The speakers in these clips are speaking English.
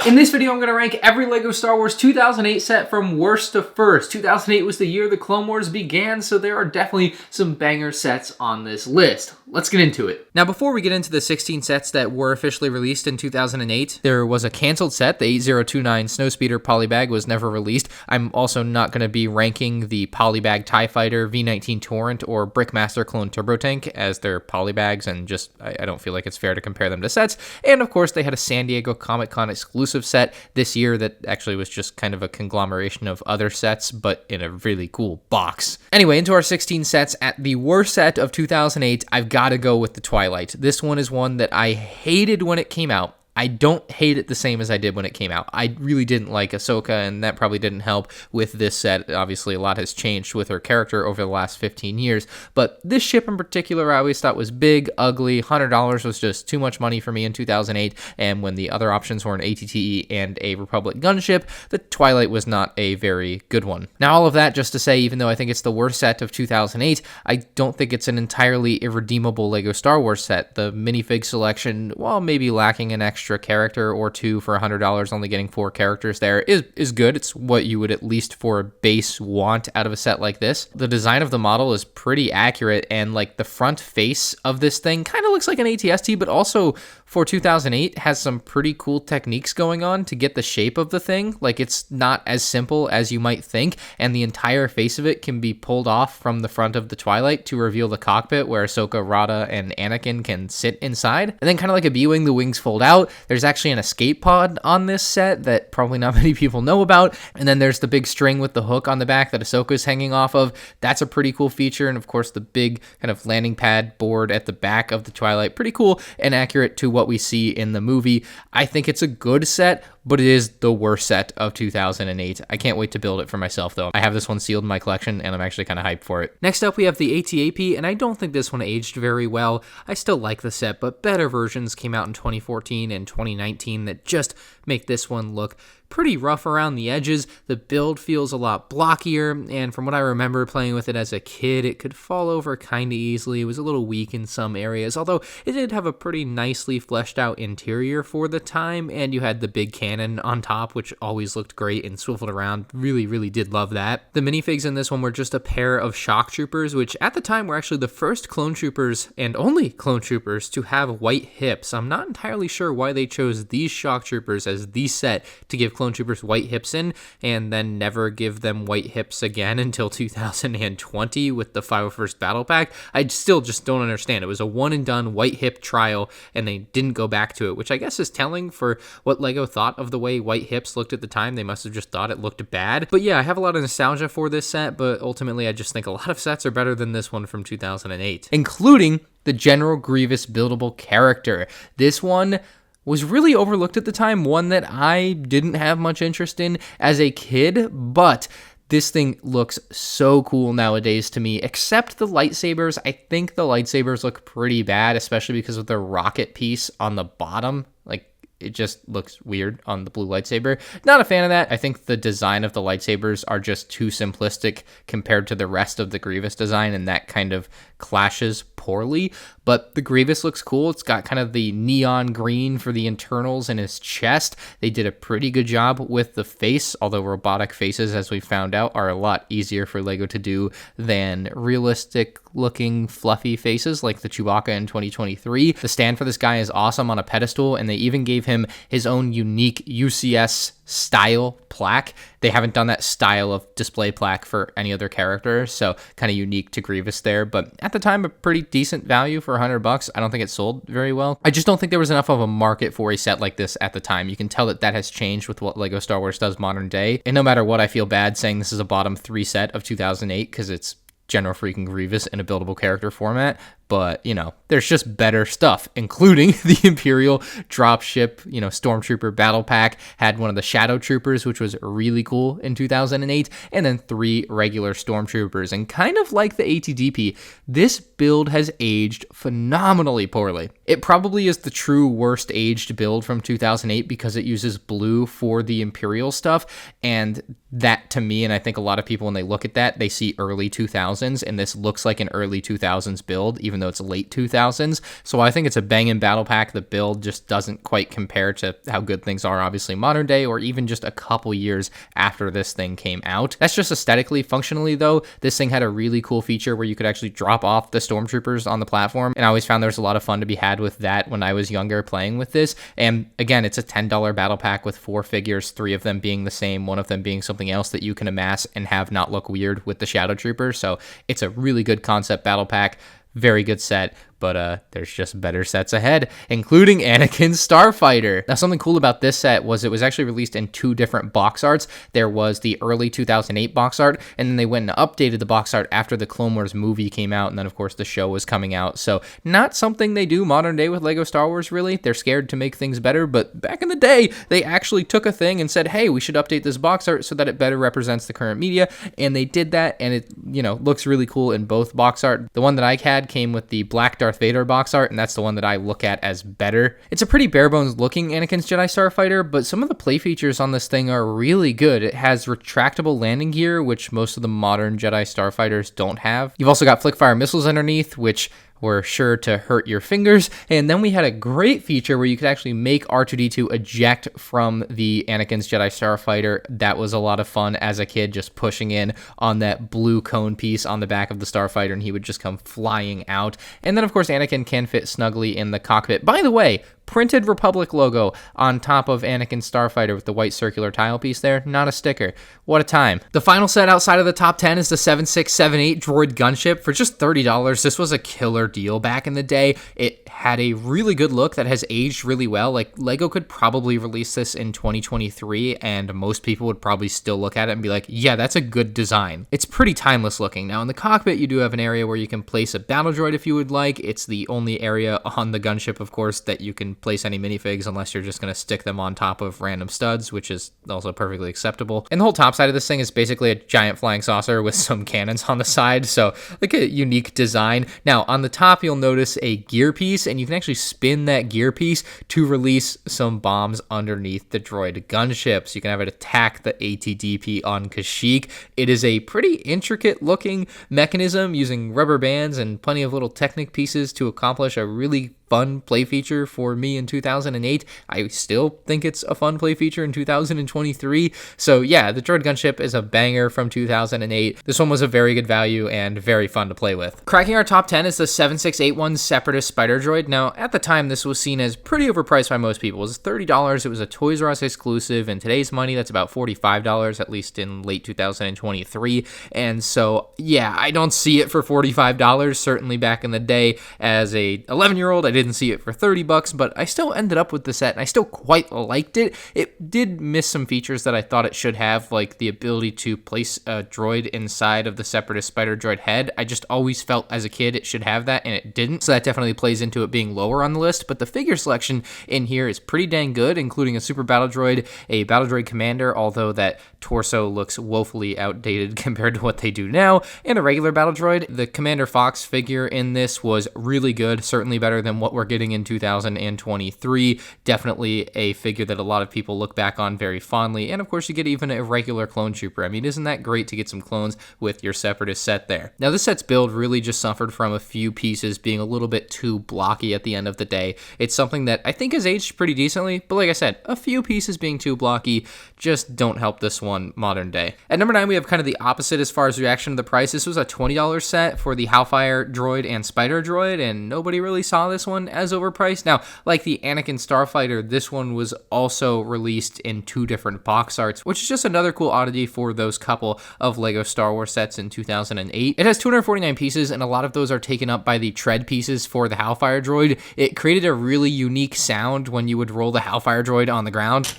In this video, I'm going to rank every LEGO Star Wars 2008 set from worst to first. 2008 was the year the Clone Wars began, so there are definitely some banger sets on this list. Let's get into it. Now, before we get into the 16 sets that were officially released in 2008, there was a canceled set. The 8029 Snowspeeder Polybag was never released. I'm also not going to be ranking the Polybag TIE Fighter, V19 Torrent, or Brickmaster Clone Turbo Tank as their polybags, and just I don't feel like it's fair to compare them to sets. And of course, they had a San Diego Comic-Con exclusive set this year that actually was just kind of a conglomeration of other sets, but in a really cool box. Anyway, into our 16 sets. At the worst set of 2008, I've got to go with the Twilight. This one is one that I hated when it came out. I don't hate it the same as I did when it came out. I really didn't like Ahsoka, and that probably didn't help with this set. Obviously, a lot has changed with her character over the last 15 years, but this ship in particular I always thought was big, ugly. $100 was just too much money for me in 2008, and when the other options were an ATTE and a Republic gunship, the Twilight was not a very good one. Now, all of that just to say, even though I think it's the worst set of 2008, I don't think it's an entirely irredeemable LEGO Star Wars set. The minifig selection, while maybe lacking an extra character or two for $100, only getting 4 characters there is good. It's what you would at least for a base want out of a set like this. The design of the model is pretty accurate, and like the front face of this thing kind of looks like an ATST, but also for 2008 has some pretty cool techniques going on to get the shape of the thing. Like, it's not as simple as you might think, and the entire face of it can be pulled off from the front of the Twilight to reveal the cockpit where Ahsoka, Rada, and Anakin can sit inside. And then kind of like a B-Wing, the wings fold out. There's actually an escape pod on this set that probably not many people know about. And then there's the big string with the hook on the back that Ahsoka's hanging off of. That's a pretty cool feature. And of course, the big kind of landing pad board at the back of the Twilight. Pretty cool and accurate to what we see in the movie. I think it's a good set, but it is the worst set of 2008. I can't wait to build it for myself, though. I have this one sealed in my collection, and I'm actually kind of hyped for it. Next up, we have the AT-AP, and I don't think this one aged very well. I still like the set, but better versions came out in 2014 and 2019 that just make this one look pretty rough around the edges. The build feels a lot blockier, and from what I remember playing with it as a kid, it could fall over kind of easily. It was a little weak in some areas, although it did have a pretty nicely fleshed out interior for the time, and you had the big cannon on top, which always looked great and swiveled around. Really did love that. The minifigs in this one were just a pair of shock troopers, which at the time were actually the first clone troopers and only clone troopers to have white hips. I'm not entirely sure why they chose these shock troopers as the set to give clone troopers white hips in, and then never give them white hips again until 2020 with the 501st Battle Pack. I still just don't understand. It was a one and done white hip trial, and they didn't go back to it, which I guess is telling for what LEGO thought of the way white hips looked at the time. They must have just thought it looked bad. But yeah, I have a lot of nostalgia for this set, but ultimately I just think a lot of sets are better than this one from 2008, including the General Grievous buildable character. This one was really overlooked at the time, one that I didn't have much interest in as a kid, but this thing looks so cool nowadays to me, except the lightsabers. I think the lightsabers look pretty bad, especially because of the rocket piece on the bottom. Like, it just looks weird on the blue lightsaber. Not a fan of that. I think the design of the lightsabers are just too simplistic compared to the rest of the Grievous design, and that kind of clashes poorly. But the Grievous looks cool. It's got kind of the neon green for the internals in his chest. They did a pretty good job with the face, although robotic faces, as we found out, are a lot easier for LEGO to do than realistic looking fluffy faces like the Chewbacca in 2023. The stand for this guy is awesome on a pedestal, and they even gave him his own unique UCS style plaque. They haven't done that style of display plaque for any other character, so kind of unique to Grievous there. But at the time, a pretty decent value for $100. I don't think it sold very well. I just don't think there was enough of a market for a set like this at the time. You can tell that has changed with what LEGO Star Wars does modern day. And no matter what, I feel bad saying this is a bottom 3 set of 2008 because it's General freaking Grievous in a buildable character format. But, you know, there's just better stuff, including the Imperial dropship, Stormtrooper battle pack, had one of the Shadow Troopers, which was really cool in 2008, and then 3 regular Stormtroopers. And kind of like the ATDP, this build has aged phenomenally poorly. It probably is the true worst aged build from 2008 because it uses blue for the Imperial stuff, and that to me, and I think a lot of people when they look at that, they see early 2000s, and this looks like an early 2000s build, even though it's late 2000s. So I think it's a banging battle pack. The build just doesn't quite compare to how good things are, obviously, modern day, or even just a couple years after this thing came out. That's just aesthetically. Functionally, though, this thing had a really cool feature where you could actually drop off the stormtroopers on the platform, and I always found there was a lot of fun to be had with that when I was younger playing with this. And again, it's a $10 battle pack with 4 figures, 3 of them being the same, 1 of them being something else that you can amass and have not look weird with the Shadow Trooper. So it's a really good concept battle pack, very good set. But there's just better sets ahead, including Anakin Starfighter. Now, something cool about this set was it was actually released in 2 different box arts. There was the early 2008 box art, and then they went and updated the box art after the Clone Wars movie came out, and then, of course, the show was coming out. So not something they do modern day with LEGO Star Wars, really. They're scared to make things better, but back in the day, they actually took a thing and said, hey, we should update this box art so that it better represents the current media, and they did that, and it, looks really cool in both box art. The one that I had came with the Black Darth Vader box art, and that's the one that I look at as better. It's a pretty bare bones looking Anakin's Jedi Starfighter, but some of the play features on this thing are really good. It has retractable landing gear, which most of the modern Jedi Starfighters don't have. You've also got flick-fire missiles underneath, which were sure to hurt your fingers. And then we had a great feature where you could actually make R2-D2 eject from the Anakin's Jedi Starfighter. That was a lot of fun as a kid, just pushing in on that blue cone piece on the back of the Starfighter, and he would just come flying out. And then, of course, Anakin can fit snugly in the cockpit. By the way, printed Republic logo on top of Anakin's Starfighter with the white circular tile piece there, not a sticker. What a time. The final set outside of the top 10 is the 7678 Droid Gunship for just $30. This was a killer deal back in the day. It had a really good look that has aged really well. Like, LEGO could probably release this in 2023, and most people would probably still look at it and be like, yeah, that's a good design. It's pretty timeless looking. Now, in the cockpit, you do have an area where you can place a battle droid if you would like. It's the only area on the gunship, of course, that you can place any minifigs unless you're just going to stick them on top of random studs, which is also perfectly acceptable. And the whole top side of this thing is basically a giant flying saucer with some cannons on the side, so like a unique design. Now, on the top, you'll notice a gear piece, and you can actually spin that gear piece to release some bombs underneath the droid gunship, so you can have it attack the ATDP on Kashyyyk. It is a pretty intricate looking mechanism using rubber bands and plenty of little Technic pieces to accomplish a really fun play feature for me in 2008. I still think it's a fun play feature in 2023. So yeah, the Droid Gunship is a banger from 2008. This one was a very good value and very fun to play with. Cracking our top 10 is the 7681 Separatist Spider Droid. Now, at the time, this was seen as pretty overpriced by most people. It was $30. It was a Toys R Us exclusive. In today's money, that's about $45, at least in late 2023. And so, yeah, I don't see it for $45. Certainly back in the day, as a 11-year-old, I didn't see it for $30, but I still ended up with the set, and I still quite liked it. It did miss some features that I thought it should have, like the ability to place a droid inside of the Separatist Spider Droid head. I just always felt as a kid it should have that, and it didn't, so that definitely plays into it being lower on the list. But the figure selection in here is pretty dang good, including a Super Battle Droid, a Battle Droid Commander, although that torso looks woefully outdated compared to what they do now, and a regular Battle Droid. The Commander Fox figure in this was really good, certainly better than what we're getting in 2023. Definitely a figure that a lot of people look back on very fondly. And of course, you get even a regular clone trooper. I mean, isn't that great to get some clones with your Separatist set there? Now, this set's build really just suffered from a few pieces being a little bit too blocky at the end of the day. It's something that I think has aged pretty decently, but like I said, a few pieces being too blocky just don't help this one modern day. At number 9, we have kind of the opposite as far as reaction to the price. This was a $20 set for the Hellfire Droid and Spider Droid, and nobody really saw this one as overpriced. Now, like the Anakin Starfighter, this one was also released in 2 different box arts, which is just another cool oddity for those couple of LEGO Star Wars sets in 2008. It has 249 pieces, and a lot of those are taken up by the tread pieces for the Hellfire Droid. It created a really unique sound when you would roll the Hellfire Droid on the ground.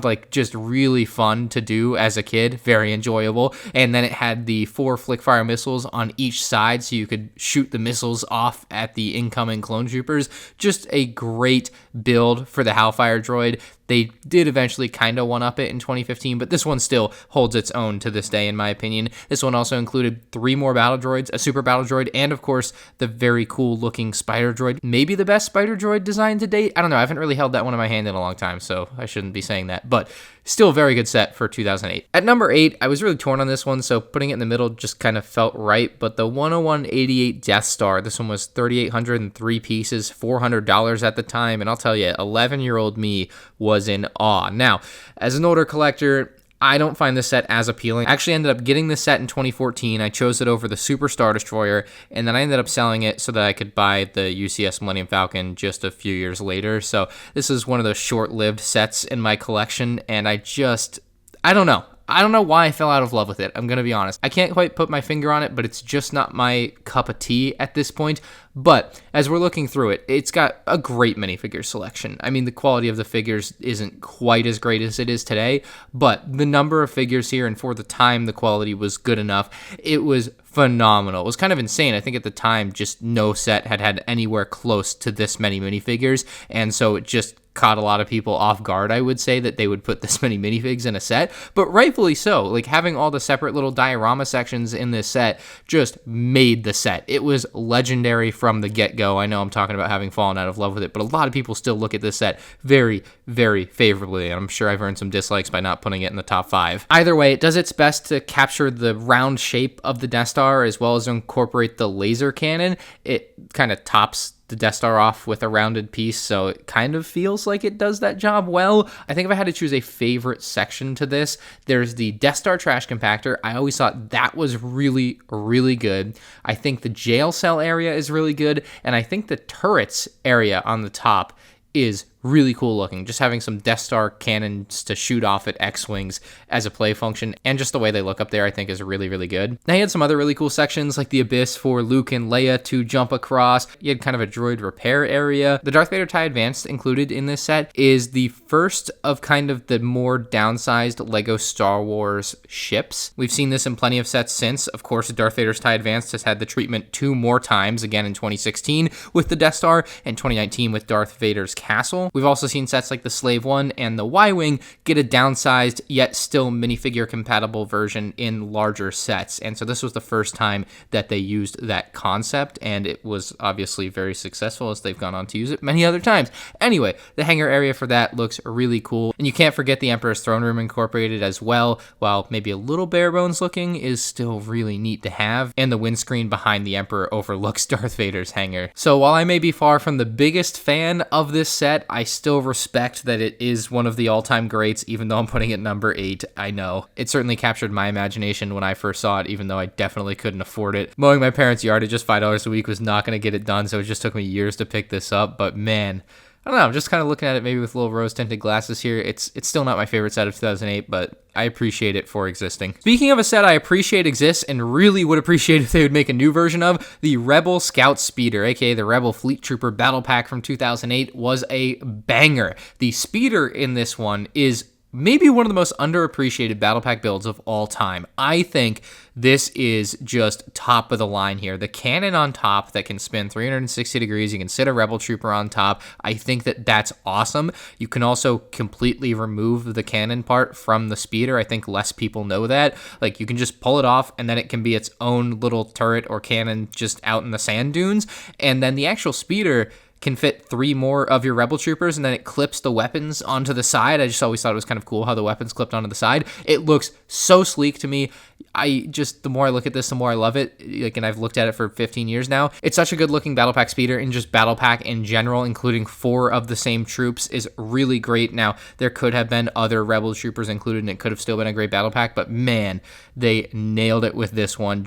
Like, just really fun to do as a kid, very enjoyable. And then it had the 4 flick-fire missiles on each side, so you could shoot the missiles off at the incoming clone troopers. Just a great build for the Hellfire droid. They did eventually kind of one-up it in 2015, but this one still holds its own to this day, in my opinion. This one also included 3 more battle droids, a super battle droid, and of course, the very cool-looking spider droid. Maybe the best spider droid design to date? I don't know. I haven't really held that one in my hand in a long time, so I shouldn't be saying that, but still a very good set for 2008. At number 8, I was really torn on this one, so putting it in the middle just kind of felt right, but the 10188 Death Star, this one was 3,803 pieces, $400 at the time, and I'll tell you, 11-year-old me was in awe. Now, as an older collector, I don't find this set as appealing. I actually ended up getting this set in 2014. I chose it over the Super Star Destroyer, and then I ended up selling it so that I could buy the UCS Millennium Falcon just a few years later. So this is one of those short-lived sets in my collection, and I don't know. I don't know why I fell out of love with it. I'm going to be honest. I can't quite put my finger on it, but it's just not my cup of tea at this point. But as we're looking through it, it's got a great minifigure selection. I mean, the quality of the figures isn't quite as great as it is today, but the number of figures here and for the time, the quality was good enough. It was phenomenal. It was kind of insane. I think at the time, just no set had anywhere close to this many minifigures, and so it just caught a lot of people off guard, I would say, that they would put this many minifigs in a set, but rightfully so. Like, having all the separate little diorama sections in this set just made the set. It was legendary from the get-go. I know I'm talking about having fallen out of love with it, but a lot of people still look at this set very, very favorably, and I'm sure I've earned some dislikes by not putting it in the top 5. Either way, it does its best to capture the round shape of the Death Star as well as incorporate the laser cannon. It kind of tops the Death Star off with a rounded piece, so it kind of feels like it does that job well. I think if I had to choose a favorite section to this, there's the Death Star trash compactor. I always thought that was really, really good. I think the jail cell area is really good, and I think the turrets area on the top is really cool looking. Just having some Death Star cannons to shoot off at X-Wings as a play function, and just the way they look up there, I think is really, really good. Now, you had some other really cool sections, like the Abyss for Luke and Leia to jump across. You had kind of a droid repair area. The Darth Vader TIE Advanced included in this set is the first of kind of the more downsized Lego Star Wars ships. We've seen this in plenty of sets since. Of course, Darth Vader's TIE Advanced has had the treatment 2 more times, again in 2016 with the Death Star, and 2019 with Darth Vader's castle. We've also seen sets like the Slave One and the Y-Wing get a downsized yet still minifigure compatible version in larger sets, and so this was the first time that they used that concept, and it was obviously very successful as they've gone on to use it many other times. Anyway, the hangar area for that looks really cool, and you can't forget the Emperor's Throne Room incorporated as well. While maybe a little bare bones looking, is still really neat to have, and the windscreen behind the Emperor overlooks Darth Vader's hangar. So while I may be far from the biggest fan of this set, I still respect that it is one of the all-time greats, even though I'm putting it number 8. I know. It certainly captured my imagination when I first saw it, even though I definitely couldn't afford it. Mowing my parents' yard at just $5 a week was not going to get it done, so it just took me years to pick this up, but man, I don't know, I'm just kind of looking at it maybe with little rose-tinted glasses here. It's still not my favorite set of 2008, but I appreciate it for existing. Speaking of a set I appreciate exists and really would appreciate if they would make a new version of, the Rebel Scout Speeder, aka the Rebel Fleet Trooper Battle Pack from 2008, was a banger. The speeder in this one is maybe one of the most underappreciated battle pack builds of all time. I think this is just top of the line here. The cannon on top that can spin 360 degrees. You can sit a Rebel Trooper on top. I think that that's awesome. You can also completely remove the cannon part from the speeder. I think less people know that. Like, you can just pull it off and then it can be its own little turret or cannon just out in the sand dunes. And then the actual speeder can fit 3 more of your Rebel Troopers, and then it clips the weapons onto the side. I just always thought it was kind of cool how the weapons clipped onto the side. It looks so sleek to me. The more I look at this, the more I love it. Like, and I've looked at it for 15 years now. It's such a good looking battle pack speeder, and just battle pack in general, including 4 of the same troops, is really great. Now, there could have been other Rebel Troopers included, and it could have still been a great battle pack, but man, they nailed it with this one.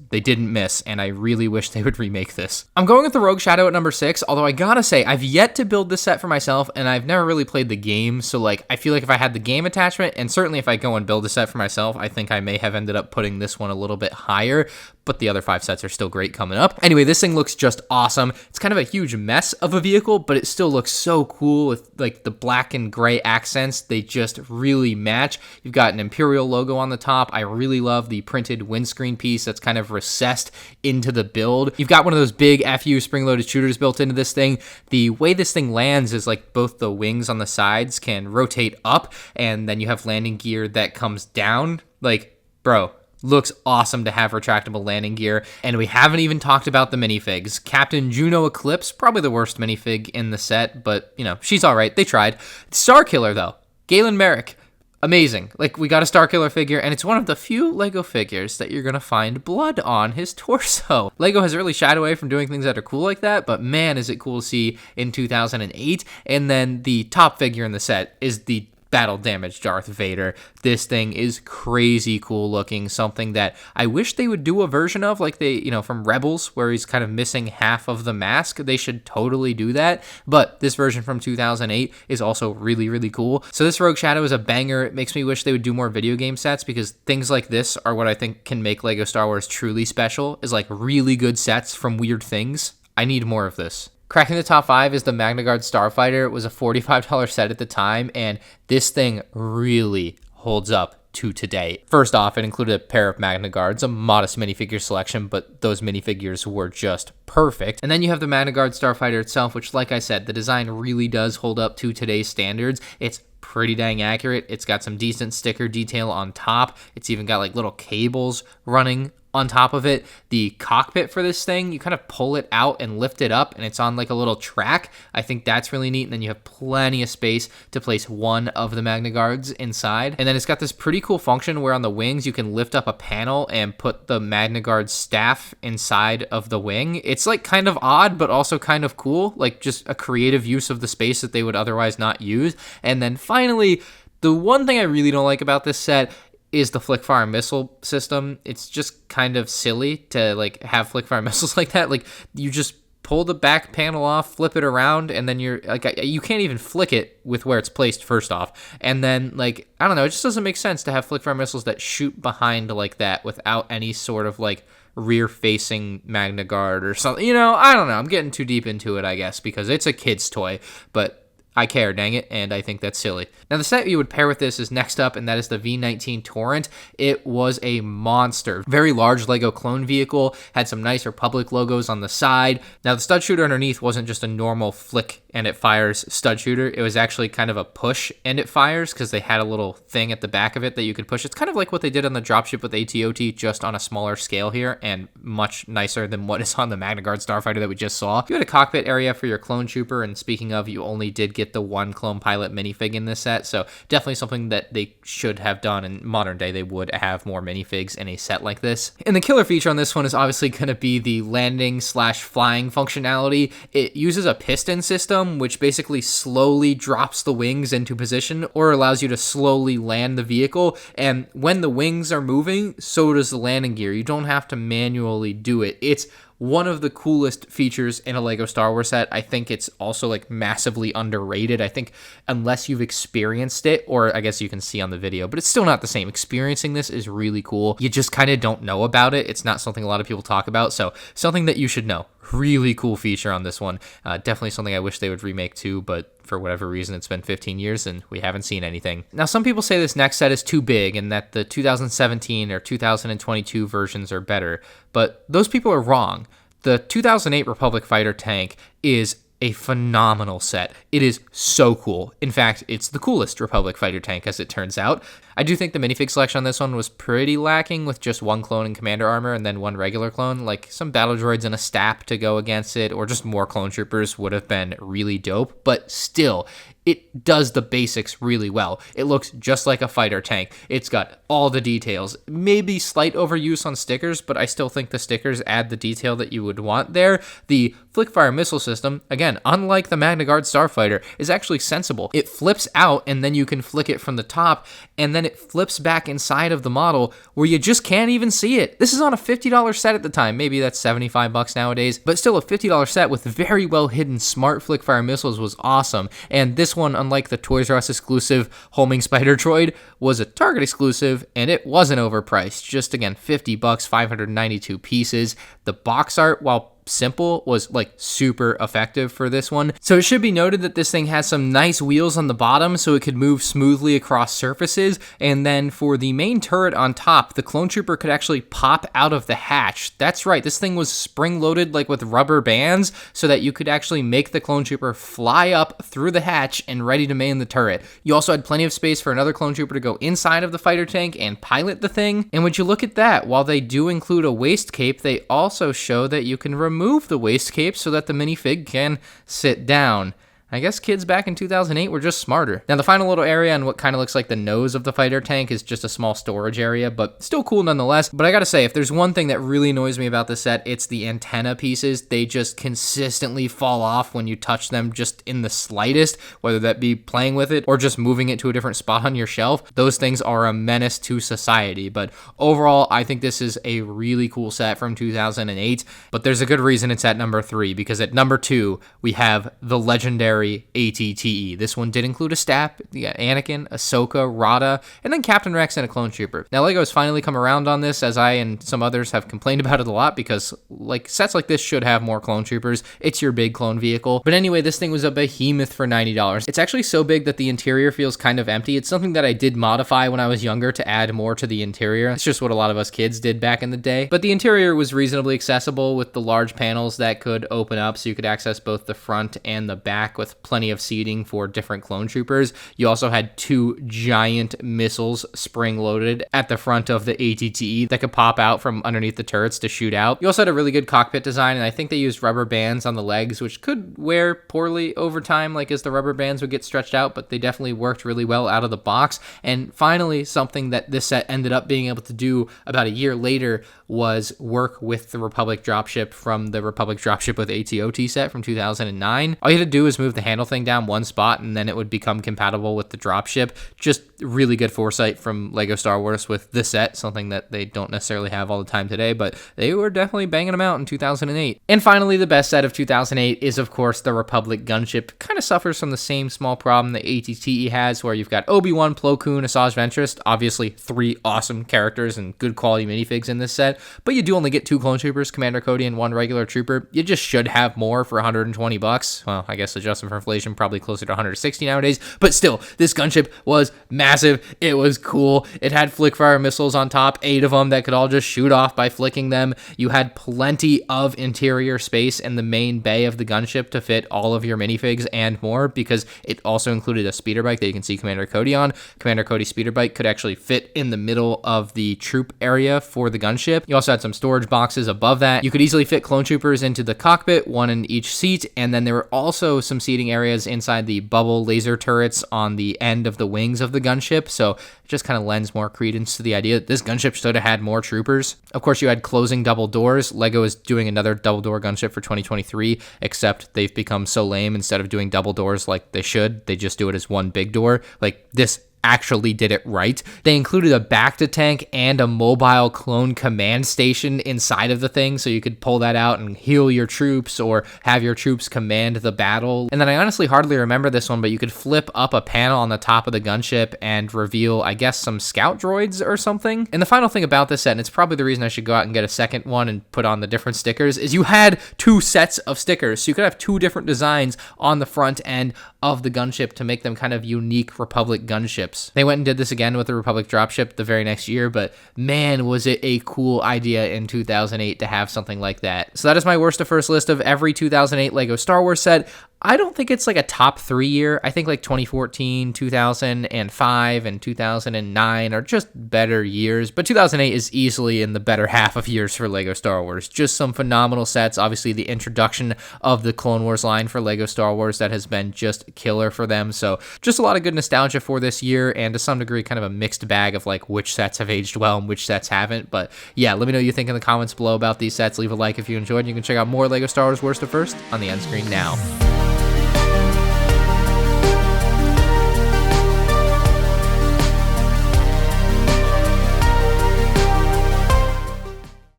They didn't miss, and I really wish they would remake this. I'm going with the Rogue Shadow at number 6, although I gotta say, I've yet to build this set for myself, and I've never really played the game, so like, I feel like if I had the game attachment, and certainly if I go and build a set for myself, I think I may have ended up putting this one a little bit higher, but the other 5 sets are still great coming up. Anyway, this thing looks just awesome. It's kind of a huge mess of a vehicle, but it still looks so cool with like the black and gray accents. They just really match. You've got an Imperial logo on the top. I really love the printed windscreen piece that's kind of recessed into the build. You've got one of those big FU spring-loaded shooters built into this thing. thing. The way this thing lands is like both the wings on the sides can rotate up, and then you have landing gear that comes down. Like, bro, looks awesome to have retractable landing gear. And we haven't even talked about the minifigs. Captain Juno Eclipse, probably the worst minifig in the set, but, you know, she's all right. They tried. Starkiller, though. Galen Merrick. Amazing. Like, we got a Starkiller figure, and it's one of the few LEGO figures that you're going to find blood on his torso. LEGO has really shied away from doing things that are cool like that, but man, is it cool to see in 2008. And then the top figure in the set is the battle damage Darth Vader. This thing is crazy cool looking, something that I wish they would do a version of, like they, you know, from Rebels, where he's kind of missing half of the mask. They should totally do that, but this version from 2008 is also really, really cool. So this Rogue Shadow is a banger. It makes me wish they would do more video game sets, because things like this are what I think can make LEGO Star Wars truly special, is like really good sets from weird things. I need more of this. Cracking the top 5 is the Magna Guard Starfighter. It was a $45 set at the time, and this thing really holds up to today. First off, it included a pair of Magna Guards, a modest minifigure selection, but those minifigures were just perfect. And then you have the Magna Guard Starfighter itself, which, like I said, the design really does hold up to today's standards. It's pretty dang accurate. It's got some decent sticker detail on top. It's even got like little cables running on top of it. The cockpit for this thing, you kind of pull it out and lift it up, and it's on like a little track. I think that's really neat. And then you have plenty of space to place one of the Magna Guards inside. And then it's got this pretty cool function where on the wings you can lift up a panel and put the Magna Guard staff inside of the wing. It's like kind of odd, but also kind of cool, like just a creative use of the space that they would otherwise not use. And then finally, the one thing I really don't like about this set is the flick-fire missile system. It's just kind of silly to like have flick-fire missiles like that. Like, you just pull the back panel off, flip it around, and then you're like, you can't even flick it with where it's placed first off. And then, like, I don't know, it just doesn't make sense to have flick-fire missiles that shoot behind like that without any sort of like rear-facing Magna Guard or something. You know, I don't know. I'm getting too deep into it, I guess, because it's a kid's toy, but I care, dang it, and I think that's silly. Now, the set you would pair with this is next up, and that is the V-19 Torrent. It was a monster. Very large LEGO clone vehicle, had some nice Republic logos on the side. Now, the stud shooter underneath wasn't just a normal flick and it fires stud shooter. It was actually kind of a push and it fires, because they had a little thing at the back of it that you could push. It's kind of like what they did on the dropship with AT-OT, just on a smaller scale here, and much nicer than what is on the Magna Guard Starfighter that we just saw. You had a cockpit area for your clone trooper, and speaking of, you only did get the one clone pilot minifig in this set, so definitely something that they should have done. In modern day, they would have more minifigs in a set like this. And the killer feature on this one is obviously going to be the landing/flying functionality. It uses a piston system, which basically slowly drops the wings into position, or allows you to slowly land the vehicle. And when the wings are moving, so does the landing gear. You don't have to manually do it. It's one of the coolest features in a LEGO Star Wars set. I think it's also like massively underrated. I think unless you've experienced it, or I guess you can see on the video, but it's still not the same. Experiencing this is really cool. You just kind of don't know about it. It's not something a lot of people talk about, so something that you should know. Really cool feature on this one. Definitely something I wish they would remake too, but for whatever reason, it's been 15 years and we haven't seen anything. Now, some people say this next set is too big and that the 2017 or 2022 versions are better, but those people are wrong. The 2008 Republic Fighter tank is a phenomenal set. It is so cool. In fact, it's the coolest Republic Fighter tank, as it turns out. I do think the minifig selection on this one was pretty lacking, with just one clone and commander armor and then one regular clone. Like, some battle droids and a STAP to go against it, or just more clone troopers would have been really dope. But still, it does the basics really well. It looks just like a fighter tank. It's got all the details. Maybe slight overuse on stickers, but I still think the stickers add the detail that you would want there. The flick-fire missile system, again, unlike the Magna Guard Starfighter, is actually sensible. It flips out, and then you can flick it from the top, and then it flips back inside of the model where you just can't even see it. This is on a $50 set at the time. Maybe that's $75 nowadays, but still a $50 set with very well hidden smart flick-fire missiles was awesome. And this one, unlike the Toys R Us exclusive Homing Spider Droid, was a Target exclusive, and it wasn't overpriced. Just, again, $50, 592 pieces. The box art, while simple was like super effective for this one. So it should be noted that this thing has some nice wheels on the bottom so it could move smoothly across surfaces, and then for the main turret on top, the clone trooper could actually pop out of the hatch. That's right, this thing was spring loaded like with rubber bands so that you could actually make the clone trooper fly up through the hatch and ready to man the turret. You also had plenty of space for another clone trooper to go inside of the fighter tank and pilot the thing. And would you look at that, while they do include a waist cape, they also show that you can remove the waist cape so that the minifig can sit down. I guess kids back in 2008 were just smarter. Now, the final little area and what kind of looks like the nose of the fighter tank is just a small storage area, but still cool nonetheless. But I gotta say, if there's one thing that really annoys me about this set, it's the antenna pieces. They just consistently fall off when you touch them just in the slightest, whether that be playing with it or just moving it to a different spot on your shelf. Those things are a menace to society. But overall, I think this is a really cool set from 2008, but there's a good reason it's at number 3, because at number 2, we have the legendary ATTE. This one did include a stat. You got Anakin, Ahsoka, Rada, and then Captain Rex and a clone trooper. Now, LEGO has finally come around on this, as I and some others have complained about it a lot, because like sets like this should have more clone troopers. It's your big clone vehicle. But anyway, this thing was a behemoth for $90. It's actually so big that the interior feels kind of empty. It's something that I did modify when I was younger to add more to the interior. It's just what a lot of us kids did back in the day. But the interior was reasonably accessible with the large panels that could open up so you could access both the front and the back with plenty of seating for different clone troopers. You also had 2 giant missiles spring loaded at the front of the ATTE that could pop out from underneath the turrets to shoot out. You also had a really good cockpit design, and I think they used rubber bands on the legs, which could wear poorly over time, like as the rubber bands would get stretched out, but they definitely worked really well out of the box. And finally, something that this set ended up being able to do about a year later was work with the Republic dropship from the Republic dropship with AT-OT set from 2009. All you had to do is move the handle thing down one spot and then it would become compatible with the dropship. Just really good foresight from LEGO Star Wars with this set, something that they don't necessarily have all the time today, but they were definitely banging them out in 2008. And finally, the best set of 2008 is, of course, the Republic gunship. Kind of suffers from the same small problem that ATTE has, where you've got Obi-Wan, Plo Koon, Asajj Ventress, obviously 3 awesome characters and good quality minifigs in this set, but you do only get 2 clone troopers, Commander Cody and 1 regular trooper. You just should have more for $120. Well, I guess adjusted for inflation, probably closer to 160 nowadays, but still, this gunship was massive. It was cool. It had flick-fire missiles on top, 8 of them that could all just shoot off by flicking them. You had plenty of interior space in the main bay of the gunship to fit all of your minifigs and more, because it also included a speeder bike that you can see Commander Cody on. Commander Cody's speeder bike could actually fit in the middle of the troop area for the gunship. You also had some storage boxes above that. You could easily fit clone troopers into the cockpit, 1 in each seat, and then there were also some seating areas inside the bubble laser turrets on the end of the wings of the gunship, so it just kind of lends more credence to the idea that this gunship should have had more troopers. Of course, you had closing double doors. LEGO is doing another double door gunship for 2023, except they've become so lame. Instead of doing double doors like they should, they just do it as one big door. Like, this actually did it right. They included a Bacta tank and a mobile clone command station inside of the thing, so you could pull that out and heal your troops or have your troops command the battle. And then I honestly hardly remember this one, but you could flip up a panel on the top of the gunship and reveal, I guess, some scout droids or something. And the final thing about this set, and it's probably the reason I should go out and get a second one and put on the different stickers, is you had 2 sets of stickers. So you could have 2 different designs on the front end of the gunship to make them kind of unique Republic gunships. They went and did this again with the Republic dropship the very next year, but man, was it a cool idea in 2008 to have something like that. So that is my worst to first list of every 2008 LEGO Star Wars set. I don't think it's like a top 3 year. I think like 2014, 2005, and 2009 are just better years, but 2008 is easily in the better half of years for LEGO Star Wars. Just some phenomenal sets. Obviously, the introduction of the Clone Wars line for LEGO Star Wars that has been just killer for them. So just a lot of good nostalgia for this year, and to some degree kind of a mixed bag of like which sets have aged well and which sets haven't. But yeah, let me know what you think in the comments below about these sets. Leave a like if you enjoyed. You can check out more LEGO Star Wars worst to first on the end screen now.